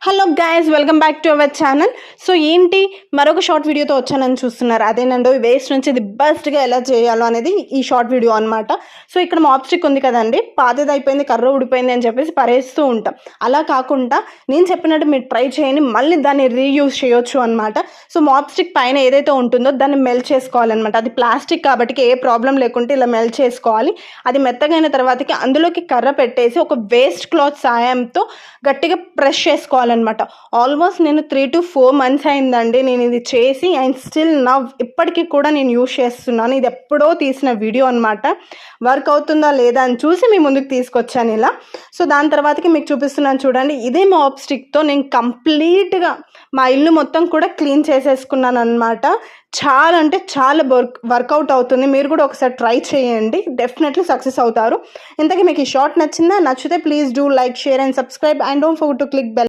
Hello guys, welcome back to our channel. So ఏంటి మరొక short వీడియోతో వచ్చానని చూస్తున్నారు. అదేనండి, వేస్ట్ నుంచి ఇది బెస్ట్గా ఎలా చేయాలో అనేది ఈ షార్ట్ వీడియో అనమాట. సో ఇక్కడ మాప్ స్టిక్ ఉంది కదండి, పాతది అయిపోయింది, కర్ర ఊడిపోయింది అని చెప్పేసి పరేస్తూ ఉంటాం. అలా కాకుండా నేను చెప్పినట్టు మీరు ట్రై చేయండి, మళ్ళీ దాన్ని రీయూజ్ చేయొచ్చు అనమాట. సో మాప్ స్టిక్ పైన ఏదైతే ఉంటుందో దాన్ని మెల్ట్ చేసుకోవాలన్నమాట. అది ప్లాస్టిక్ కాబట్టి ఏ ప్రాబ్లం లేకుంటే ఇలా మెల్ట్ చేసుకోవాలి. అది మెత్తగైన తర్వాతకి అందులోకి కర్ర పెట్టేసి ఒక వేస్ట్ క్లాత్ సాయంతో గట్టిగా ప్రెస్ చేసుకోవాలి అనమాట. ఆల్మోస్ట్ నేను 3 to 4 months అయిందండి నేను ఇది చేసి, అండ్ స్టిల్ నా ఇప్పటికీ కూడా నేను యూజ్ చేస్తున్నాను. ఇది ఎప్పుడో తీసిన వీడియో అనమాట. వర్క్ అవుతుందా లేదా అని చూసి మీ ముందుకు తీసుకొచ్చాను ఇలా. సో దాని తర్వాతకి మీకు చూపిస్తున్నాను చూడండి. ఇదే మాప్ స్టిక్తో నేను కంప్లీట్గా మా ఇల్లు మొత్తం కూడా క్లీన్ చేసేసుకున్నాను అనమాట. చాలా అంటే చాలా వర్కౌట్ అవుతుంది. మీరు కూడా ఒకసారి ట్రై చేయండి, డెఫినెట్లీ సక్సెస్ అవుతారు. ఇంతకీ మీకు ఈ షార్ట్ నచ్చిందా? నచ్చితే please do like, share and subscribe, and don't forget to click bell.